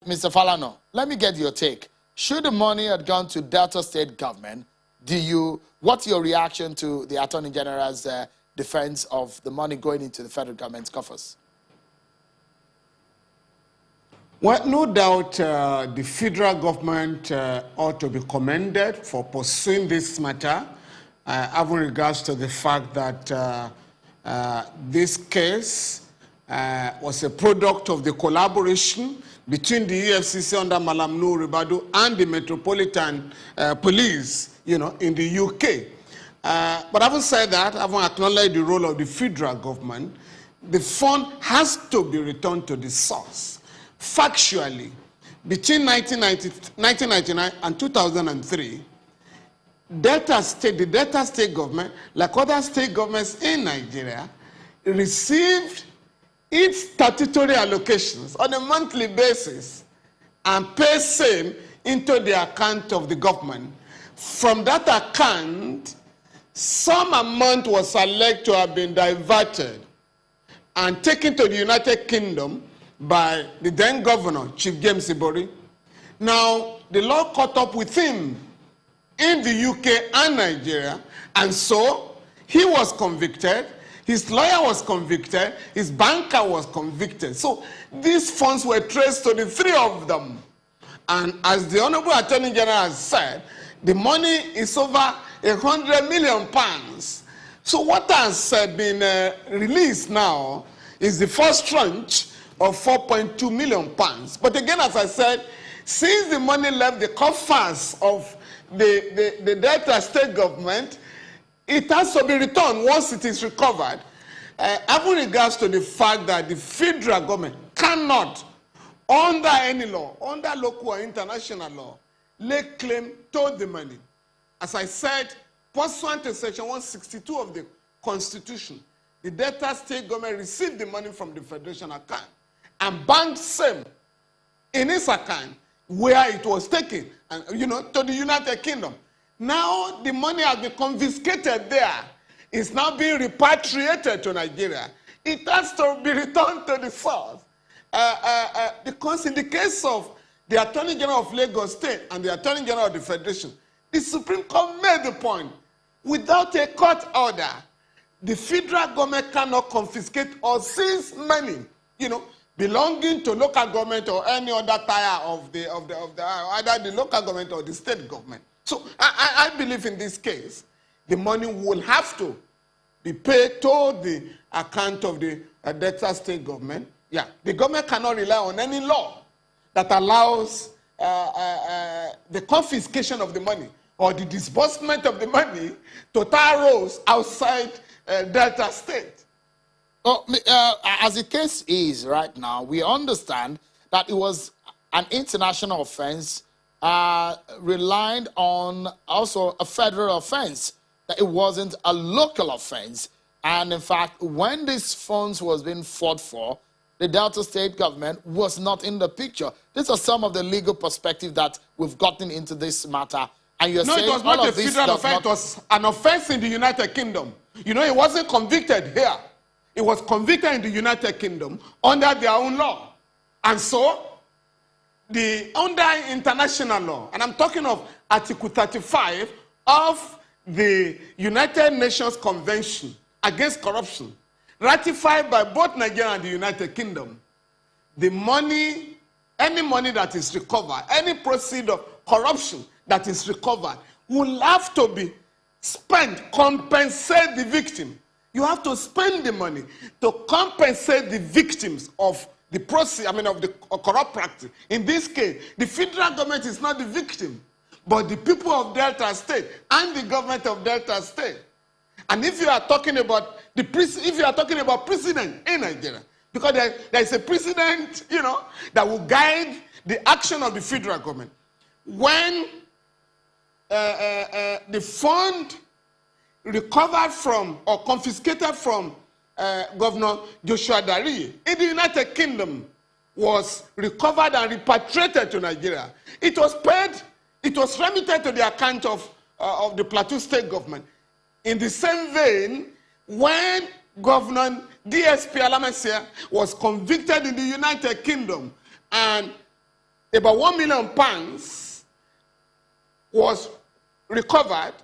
Mr. Falana, let me get your take. Should the money have gone to Delta State government, what's your reaction to the Attorney General's defense of the money going into the federal government's coffers? Well, no doubt the federal government ought to be commended for pursuing this matter, having regards to the fact that this case was a product of the collaboration between the EFCC under Malam Nuhu Ribadu and the Metropolitan Police, in the UK. But having said that, having acknowledged the role of the federal government, the fund has to be returned to the source. Factually, between 1999 and 2003, the Delta State government, like other state governments in Nigeria, received its statutory allocations on a monthly basis and paid same into the account of the government. From that account, some amount was alleged to have been diverted and taken to the United Kingdom by the then governor, Chief James Ibori. Now, the law caught up with him in the UK and Nigeria, and so he was convicted, his lawyer was convicted, his banker was convicted. So these funds were traced to the three of them. And as the Honorable Attorney General has said, the money is over £100 million. So what has been released now is the first tranche of £4.2 million. But again, as I said, since the money left the coffers of the Delta State government, it has to be returned once it is recovered. Having regards to the fact that the federal government cannot, under any law, under local or international law, lay claim to the money. As I said, pursuant to Section 162 of the Constitution, the Delta State government received the money from the Federation account and banked same in its account where it was taken, and, to the United Kingdom. Now the money has been confiscated there. It's now being repatriated to Nigeria. It has to be returned to the source. Because in the case of the Attorney General of Lagos State and the Attorney General of the Federation, the Supreme Court made the point, without a court order, the federal government cannot confiscate or seize money, belonging to local government or any other tier of either the local government or the state government. So I believe in this case, the money will have to be paid to the account of the Delta State government. Yeah, the government cannot rely on any law that allows the confiscation of the money or the disbursement of the money to taros outside Delta State. Well, as the case is right now, we understand that it was an international offense relying on also a federal offense, that it wasn't a local offense. And in fact, when these funds was being fought for, the Delta State government was not in the picture. These are some of the legal perspective that we've gotten into this matter. And you're saying it was not all a of this federal offense, it was an offense in the United Kingdom. It wasn't convicted here. It was convicted in the United Kingdom under their own law. And so, under international law, and I'm talking of Article 35 of the United Nations Convention Against Corruption, ratified by both Nigeria and the United Kingdom, the money, any money that is recovered, any proceed of corruption that is recovered, will have to be spent, compensate the victim. You have to spend the money to compensate the victims of the process, of the corrupt practice. In this case, the federal government is not the victim, but the people of Delta State and the government of Delta State. And if you are talking about precedent in Nigeria, because there is a precedent, that will guide the action of the federal government. When the fund recovered from or confiscated from Governor Joshua Dariye in the United Kingdom was recovered and repatriated to Nigeria, it was paid, it was remitted to the account of the Plateau State government. In the same vein, when Governor DSP Alamesia was convicted in the United Kingdom and about 1 million pounds was recovered.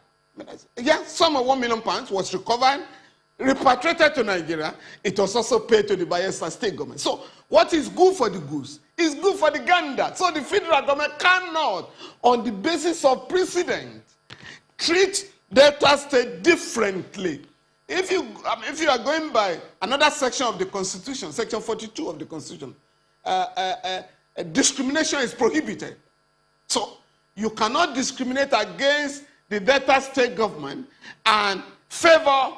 Yeah, some of 1 million pounds was recovered, repatriated to Nigeria. It was also paid to the Bayelsa state government. So what is good for the goose is good for the gander. So the federal government cannot, on the basis of precedent, treat Delta State differently. If you are going by another section of the Constitution, Section 42 of the Constitution, discrimination is prohibited. So you cannot discriminate against the Delta State government and favor,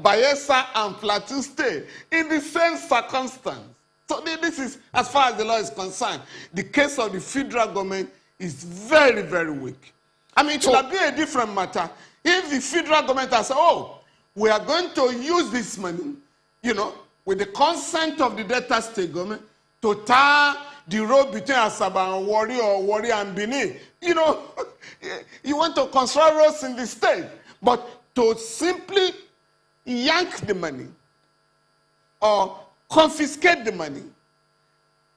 Bayelsa and Plateau State in the same circumstance. So this is, as far as the law is concerned, the case of the federal government is very, very weak. I mean, it would be a different matter if the federal government has said, oh, we are going to use this money, with the consent of the Delta State government to tar the road between Asaba and Warri and Benin. You want to construct roads in the state, but to simply yank the money or confiscate the money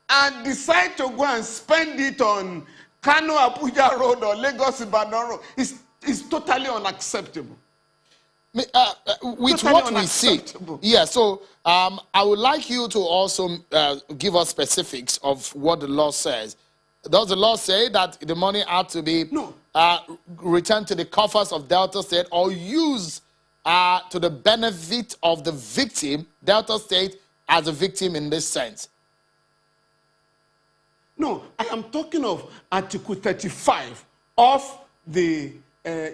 and decide to go and spend it on Kano Abuja Road or Lagos Ibadan Road is totally unacceptable. With Totally what we see, yeah. So I would like you to also give us specifics of what the law says. Does the law say that the money had to be returned to the coffers of Delta State or used to the benefit of the victim, Delta State as a victim in this sense? No, I am talking of Article 35 of the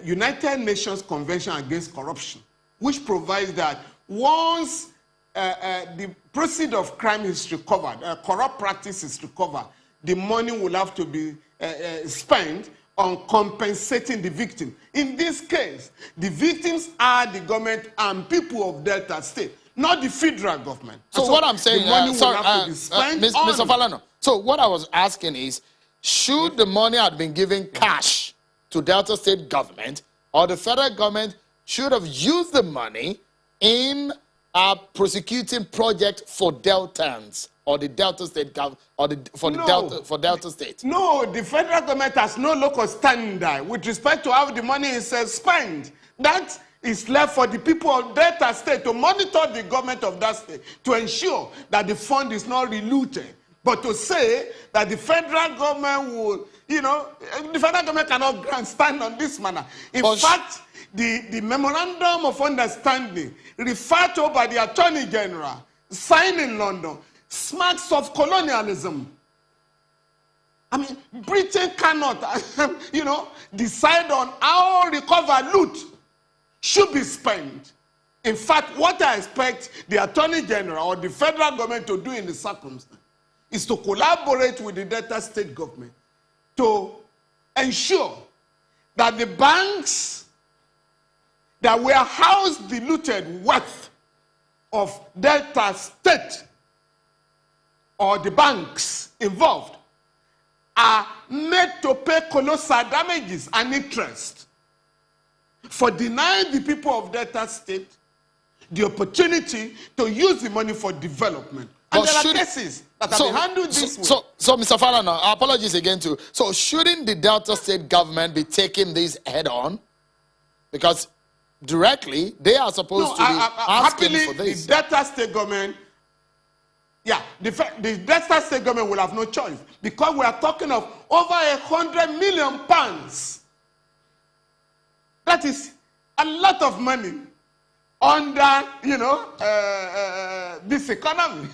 United Nations Convention Against Corruption, which provides that once the proceeds of crime is recovered, corrupt practice is recovered, the money will have to be spent on compensating the victim. In this case, the victims are the government and people of Delta State, not the federal government. So what I'm saying, the money will have to be spent on Mr. Falana, so what I was asking is, should the money have been given cash to Delta State government, or the federal government should have used the money in a prosecuting project for Deltans or the Delta State government for Delta State? No, the federal government has no local standard with respect to how the money is spent. That is left for the people of Delta State to monitor the government of that state to ensure that the fund is not reluted. But to say that the federal government will, the federal government cannot grandstand on this manner. In fact, the memorandum of understanding referred to by the Attorney General, signed in London, smacks of colonialism. I mean, Britain cannot, decide on how recovered loot should be spent. In fact, what I expect the Attorney General or the federal government to do in the circumstance is to collaborate with the Delta State government to ensure that the banks that were housed the looted wealth of Delta State or the banks involved are made to pay colossal damages and interest for denying the people of Delta State the opportunity to use the money for development. And there are cases that have been handled this way. So, Mr. Falana, apologies again too. So, shouldn't the Delta State government be taking this head on? Because directly, they are supposed to be asking for this. The Delta State government, the Delta State government will have no choice because we are talking of over £100 million. That is a lot of money under, this economy,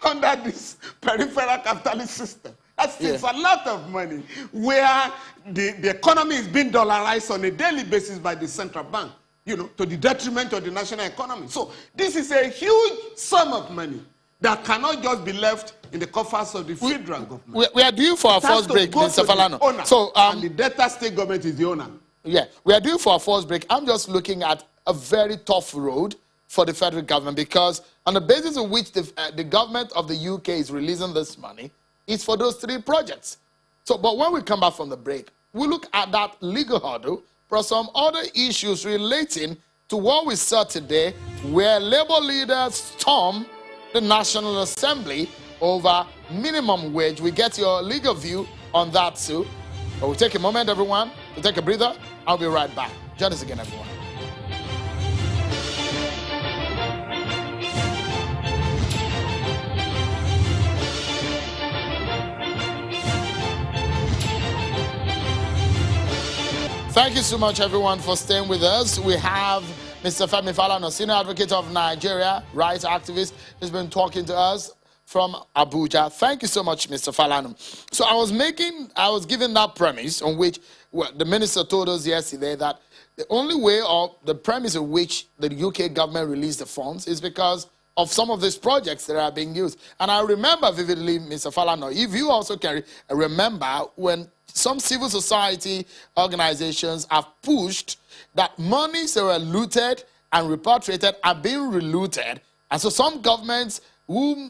under this peripheral capitalist system. That's a lot of money where the economy is being dollarized on a daily basis by the central bank, to the detriment of the national economy. So this is a huge sum of money that cannot just be left in the coffers of the federal government. We are due for our first break, Mr. Falana. So, and the Delta State government is the owner. Yeah, we are due for our first break. I'm just looking at a very tough road for the federal government because on the basis of which the government of the UK is releasing this money is for those 3 projects. So, but when we come back from the break, we look at that legal hurdle plus some other issues relating to what we saw today where Labour leaders stormed the National Assembly over minimum wage. We get your legal view on that too. But we'll take a moment, everyone, to take a breather. I'll be right back. Join us again, everyone. Thank you so much, everyone, for staying with us. We have Mr. Femi Falana, Senior Advocate of Nigeria, rights activist, who's been talking to us from Abuja. Thank you so much, Mr. Falana. So I was giving that premise on which the minister told us yesterday that the only way, or the premise on which the UK government released the funds is because of some of these projects that are being used. And I remember vividly, Mr. Falana, if you also can remember when some civil society organizations have pushed that monies that were looted and repatriated are being relooted. And so some governments who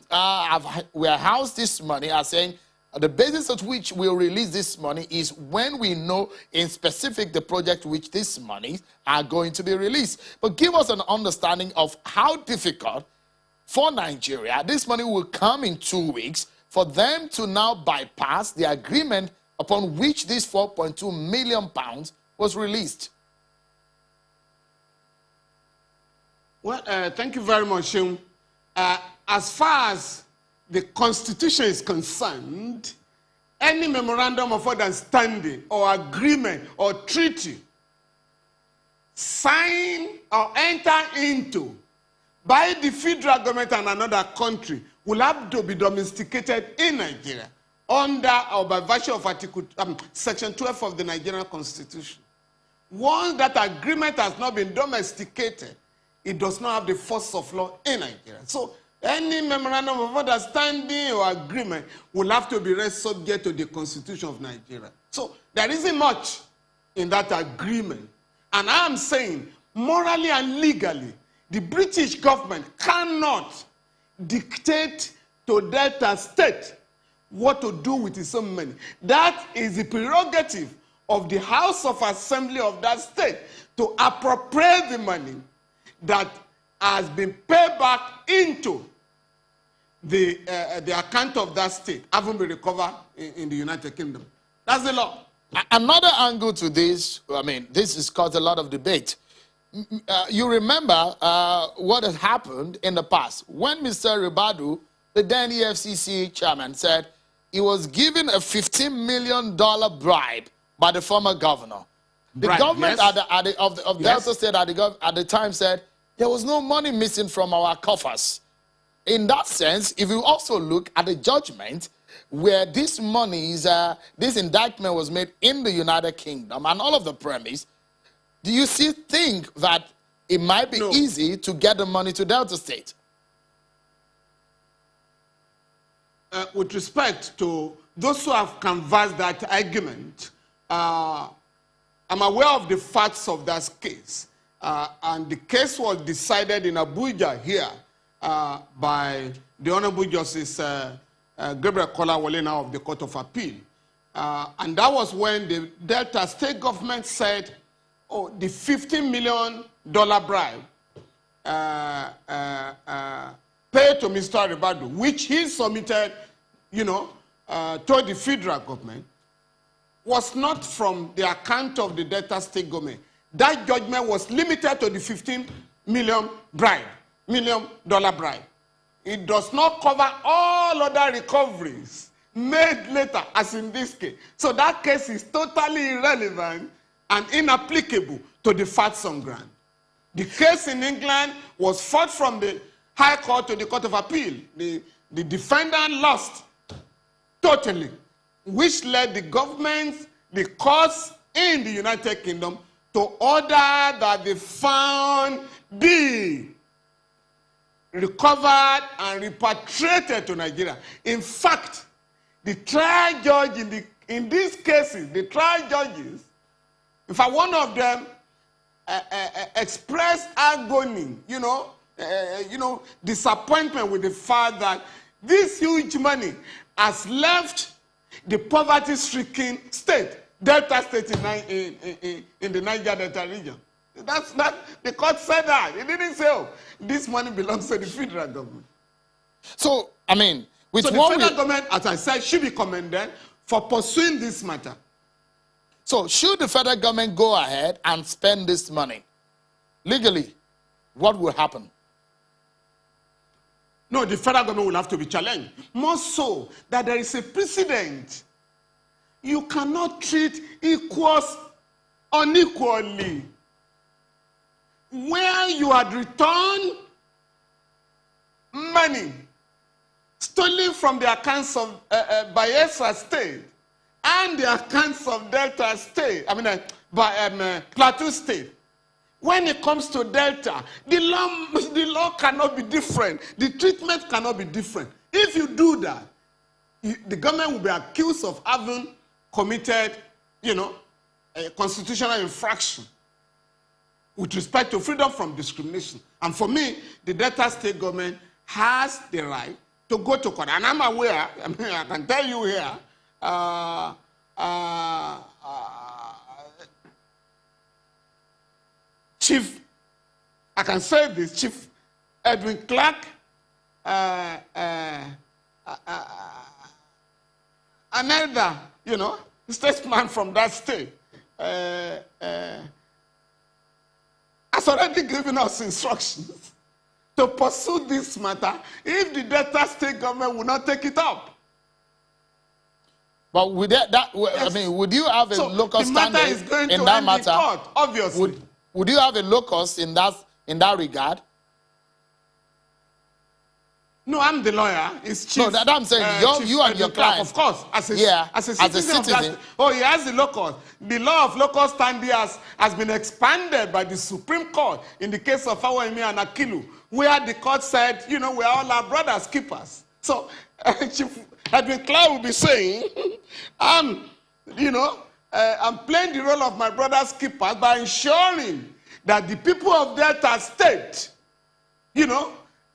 were housed this money are saying the basis of which we'll release this money is when we know in specific the project which these monies are going to be released. But give us an understanding of how difficult for Nigeria this money will come in 2 weeks for them to now bypass the agreement upon which this £4.2 million was released. Well, thank you very much, Seun. As far as the Constitution is concerned, any memorandum of understanding or agreement or treaty signed or entered into by the federal government and another country will have to be domesticated in Nigeria under or by virtue of Section 12 of the Nigerian Constitution. Once that agreement has not been domesticated, it does not have the force of law in Nigeria. So any memorandum of understanding or agreement will have to be read subject to the Constitution of Nigeria. So there isn't much in that agreement. And I am saying, morally and legally, the British government cannot dictate to Delta State what to do with its own money. That is the prerogative of the House of Assembly of that state to appropriate the money that has been paid back into the account of that state, having been recovered in the United Kingdom. That's the law. Another angle to this, I mean, this has caused a lot of debate. You remember what had happened in the past when Mr. Ribadu, the then EFCC chairman, said he was given a $15 million bribe by the former governor. The government yes. of Delta State at the time said there was no money missing from our coffers. In that sense, if you also look at the judgment where this money is, this indictment was made in the United Kingdom and all of the premise, do you still think that it might be easy to get the money to Delta State? With respect to those who have canvassed that argument, I'm aware of the facts of that case. And the case was decided in Abuja here by the Honorable Justice Gabriel Kolawole now of the Court of Appeal. And that was when the Delta State government said, oh, the $15 million bribe paid to Mr. Ribadu, which he submitted, to the federal government, was not from the account of the Delta State government. That judgment was limited to the $15 million bribe. It does not cover all other recoveries made later, as in this case. So that case is totally irrelevant and inapplicable to the facts on ground. The case in England was fought from the High Court to the Court of Appeal. The defendant lost totally, which led the government, the courts in the United Kingdom to order that the fund be recovered and repatriated to Nigeria. In fact, the trial judge in these cases, the trial judges, in fact, one of them expressed agony, disappointment with the fact that this huge money has left the poverty-stricken state, Delta State in the Niger Delta region. The court said that. It didn't say, oh, this money belongs to the federal government. So, I mean, With So the what federal government, as I said, should be commended for pursuing this matter. So should the federal government go ahead and spend this money legally, what will happen? No, the federal government will have to be challenged. More so that there is a precedent. You cannot treat equals unequally. Where you had returned money stolen from the accounts of Bayelsa State and the accounts of Delta State, Plateau State. When it comes to Delta, the law cannot be different. The treatment cannot be different. If you do that, the government will be accused of having committed, a constitutional infraction with respect to freedom from discrimination. And for me, the Delta State government has the right to go to court. And I'm aware, I can tell you here, Chief, I can say this, Chief Edwin Clark, another, statesman from that state, has already given us instructions to pursue this matter if the Delta State government will not take it up. But would yes. Would you have a locus standing in that matter? Court, obviously. Would you have a locus in that regard? No, I'm the lawyer. It's Chief. No, that I'm saying you and your client. Of course, as a citizen. Of that, he has the locus. The law of locus standi has been expanded by the Supreme Court in the case of Awemi and Akilu, where the court said, we are all our brothers keepers. So, Chief Edwin Clark will be saying, I'm playing the role of my brother's keepers by ensuring that the people of Delta State,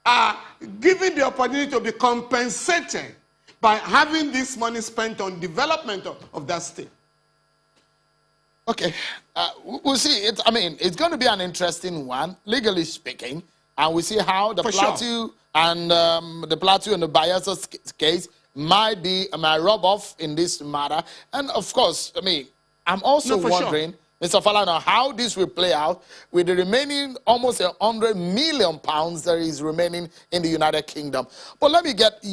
are given the opportunity to be compensated by having this money spent on development of that state. Okay, we'll see. It's going to be an interesting one, legally speaking, and we see how the Plateau and the Bayelsa case might rub off in this matter. And of course, I'm also wondering, Mr. Falana, how this will play out with the remaining almost £100 million that is remaining in the United Kingdom. But let me get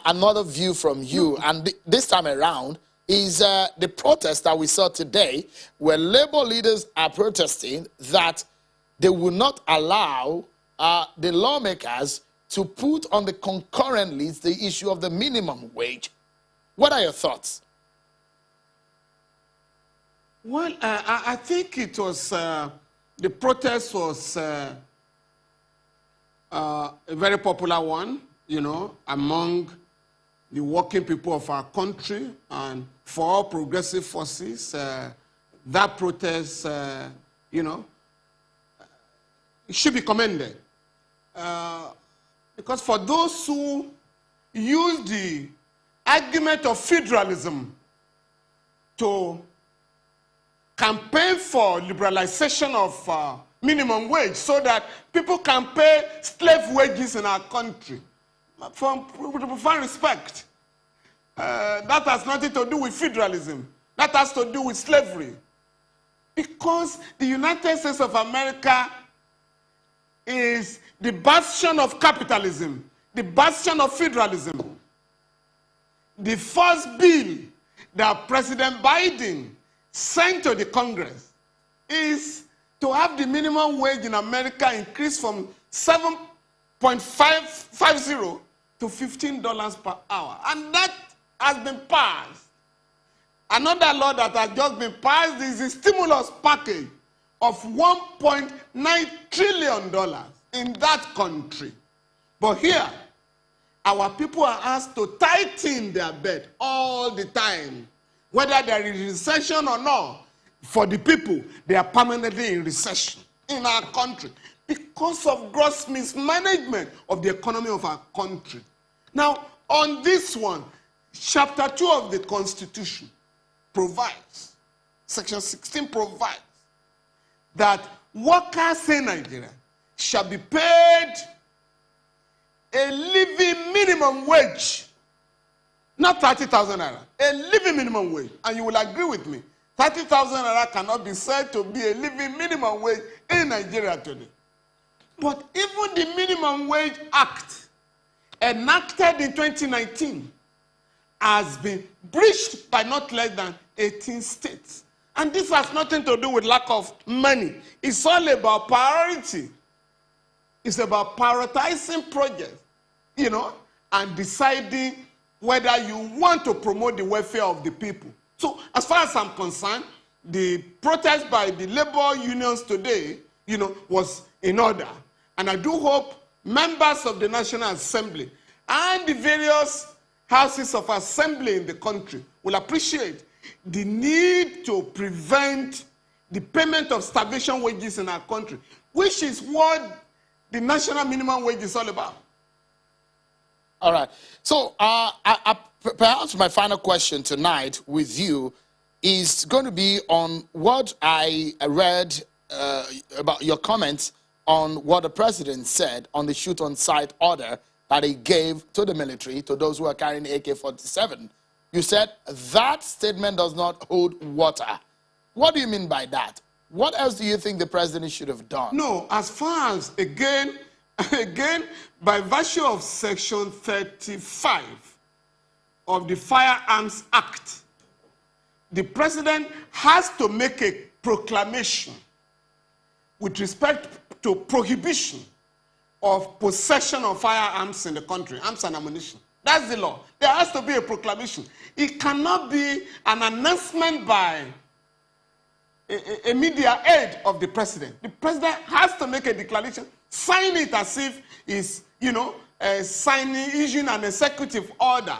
another view from you. And this time around is the protest that we saw today, where Labour leaders are protesting that they will not allow the lawmakers to put on the concurrent list the issue of the minimum wage. What are your thoughts? Well, I think it was, the protest was a very popular one, among the working people of our country, and for all progressive forces. That protest, it should be commended. Because for those who use the argument of federalism to campaign for liberalization of minimum wage so that people can pay slave wages in our country, with profound respect. That has nothing to do with federalism. That has to do with slavery. Because the United States of America is the bastion of capitalism, the bastion of federalism. The first bill that President Biden sent to the Congress is to have the minimum wage in America increase from $7.50 to $15 per hour. And that has been passed. Another law that has just been passed is the stimulus package of $1.9 trillion in that country. But here, our people are asked to tighten their belt all the time. Whether there is recession or not, for the people, they are permanently in recession in our country because of gross mismanagement of the economy of our country. Now, on this one, Chapter 2 of the Constitution provides, Section 16 provides, that workers in Nigeria shall be paid a living minimum wage Not 30,000 naira, a living minimum wage. And you will agree with me, 30,000 naira cannot be said to be a living minimum wage in Nigeria today. But even the Minimum Wage Act, enacted in 2019, has been breached by not less than 18 states. And this has nothing to do with lack of money. It's all about priority. It's about prioritizing projects, and deciding whether you want to promote the welfare of the people. So as far as I'm concerned, the protest by the labor unions today, was in order. And I do hope members of the National Assembly and the various houses of assembly in the country will appreciate the need to prevent the payment of starvation wages in our country, which is what the national minimum wage is all about. All right. So perhaps my final question tonight with you is going to be on what I read about your comments on what the president said on the shoot-on-sight order that he gave to the military, to those who are carrying AK-47. You said that statement does not hold water. What do you mean by that? What else do you think the president should have done? No, as far as, again, by virtue of Section 35 of the Firearms Act, the president has to make a proclamation with respect to prohibition of possession of firearms in the country, arms and ammunition. That's the law. There has to be a proclamation. It cannot be an announcement by a media aide of the president. The president has to make a declaration, sign it as if it's, issuing an executive order.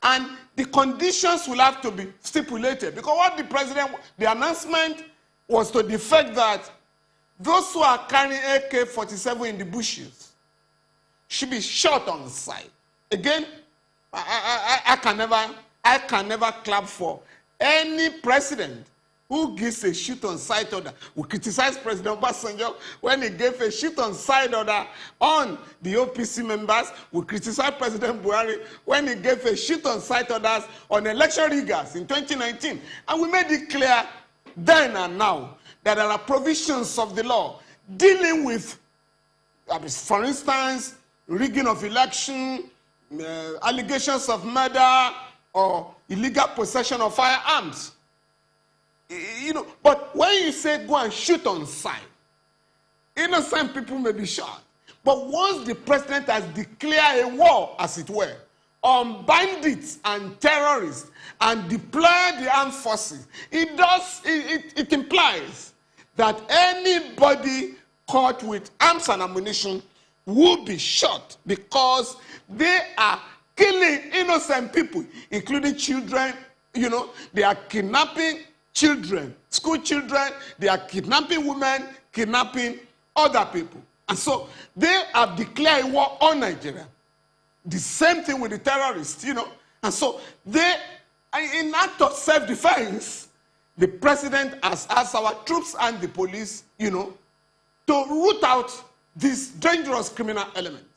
And the conditions will have to be stipulated. Because what the announcement was to the fact that those who are carrying AK-47 in the bushes should be shot on sight. Again, I can never clap for any president who gives a shoot-on-sight order. We criticize President Obasanjo when he gave a shoot-on-sight order on the OPC members. We criticize President Buhari when he gave a shoot-on-sight orders on election riggers in 2019. And we made it clear then and now that there are provisions of the law dealing with, for instance, rigging of election, allegations of murder, or illegal possession of firearms. But when you say go and shoot on sight, innocent people may be shot. But once the president has declared a war, as it were, on bandits and terrorists and deployed the armed forces, it implies that anybody caught with arms and ammunition will be shot because they are killing innocent people, including children. They are kidnapping children, school children, they are kidnapping women, kidnapping other people. And so they have declared war on Nigeria. The same thing with the terrorists, And so they, in act of self-defense, the president has asked our troops and the police, to root out these dangerous criminal elements.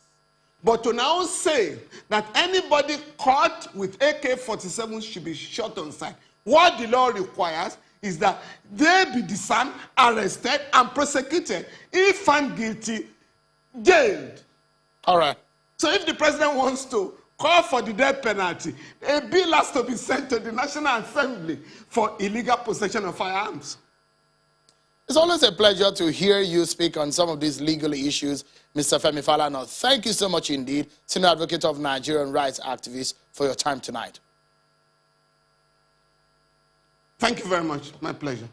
But to now say that anybody caught with AK-47 should be shot on sight, what the law requires is that they be disarmed, arrested, and prosecuted. If found guilty, jailed. All right. So if the president wants to call for the death penalty, a bill has to be sent to the National Assembly for illegal possession of firearms. It's always a pleasure to hear you speak on some of these legal issues, Mr. Femi Falana. Thank you so much indeed, Senior Advocate of Nigerian Rights Activists, for your time tonight. Thank you very much. My pleasure.